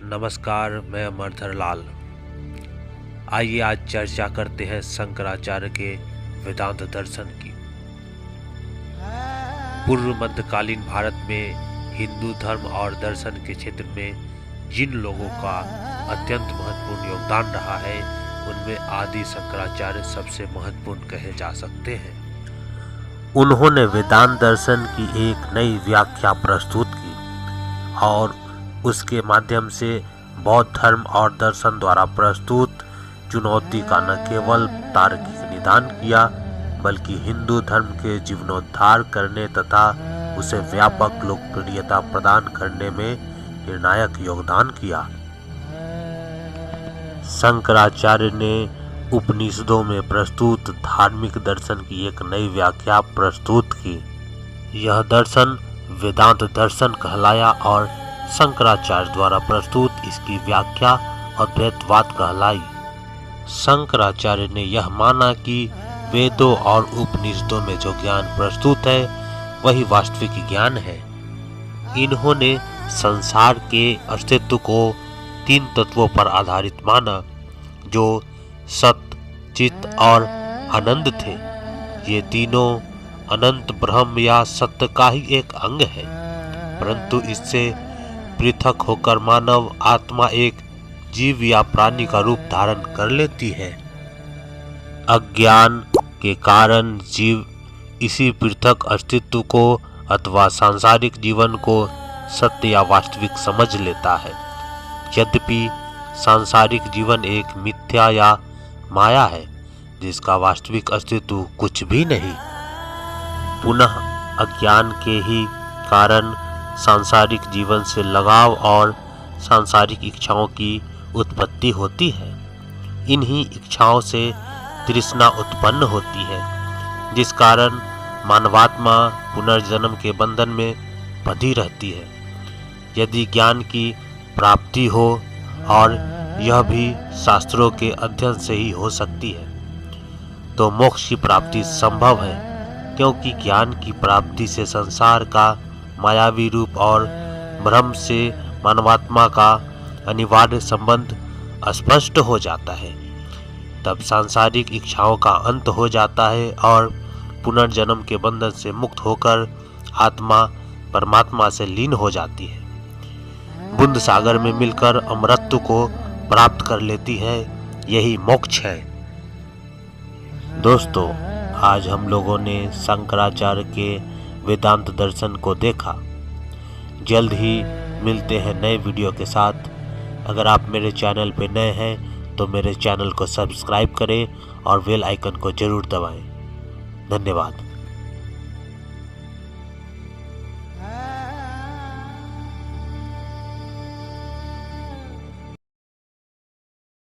नमस्कार, मैं अमरधर लाल। आइए आज चर्चा करते हैं शंकराचार्य के वेदांत दर्शन की। पूर्व मध्यकालीन भारत में हिंदू धर्म और दर्शन के क्षेत्र में जिन लोगों का अत्यंत महत्वपूर्ण योगदान रहा है, उनमें आदि शंकराचार्य सबसे महत्वपूर्ण कहे जा सकते हैं। उन्होंने वेदांत दर्शन की एक नई व्याख्या प्रस्तुत की और उसके माध्यम से बौद्ध धर्म और दर्शन द्वारा प्रस्तुत चुनौती का न केवल तार्किक निदान किया, बल्कि हिंदू धर्म के जीवनोद्धार करने तथा उसे व्यापक लोकप्रियता प्रदान करने में निर्णायक योगदान किया। शंकराचार्य ने उपनिषदों में प्रस्तुत धार्मिक दर्शन की एक नई व्याख्या प्रस्तुत की। यह दर्शन वेदांत दर्शन कहलाया और शंकराचार्य द्वारा प्रस्तुत इसकी व्याख्या अद्वैतवाद कहलाई। शंकराचार्य ने यह माना कि वेदों और उपनिषदों में जो ज्ञान प्रस्तुत है वही वास्तविक ज्ञान है। इन्होंने संसार के अस्तित्व को 3 तत्वों पर आधारित माना, जो सत्य, चित्त और आनंद थे। ये तीनों अनंत ब्रह्म या सत्य का ही एक अंग है, परंतु इससे पृथक होकर मानव आत्मा एक जीव या प्राणी का रूप धारण कर लेती है। अज्ञान के कारण जीव इसी पृथक अस्तित्व को अथवा सांसारिक जीवन को सत्य या वास्तविक समझ लेता है। यद्यपि सांसारिक जीवन एक मिथ्या या माया है, जिसका वास्तविक अस्तित्व कुछ भी नहीं। पुनः अज्ञान के ही कारण सांसारिक जीवन से लगाव और सांसारिक इच्छाओं की उत्पत्ति होती है। इन्हीं इच्छाओं से तृष्णा उत्पन्न होती है, जिस कारण मानवात्मा पुनर्जन्म के बंधन में बंधी रहती है। यदि ज्ञान की प्राप्ति हो, और यह भी शास्त्रों के अध्ययन से ही हो सकती है, तो मोक्ष की प्राप्ति संभव है, क्योंकि ज्ञान की प्राप्ति से संसार का मायावी रूप और भ्रम से मानवात्मा का अनिवार्य संबंध स्पष्ट हो जाता है। तब सांसारिक इच्छाओं का अंत हो जाता है और पुनर्जन्म के बंधन से मुक्त होकर आत्मा परमात्मा से लीन हो जाती है। बुंद सागर में मिलकर अमरत्व को प्राप्त कर लेती है। यही मोक्ष है। दोस्तों, आज हम लोगों ने शंकराचार्य के वेदांत दर्शन को देखा। जल्द ही मिलते हैं नए वीडियो के साथ। अगर आप मेरे चैनल पे नए हैं तो मेरे चैनल को सब्सक्राइब करें और बेल आइकन को जरूर दबाएं। धन्यवाद।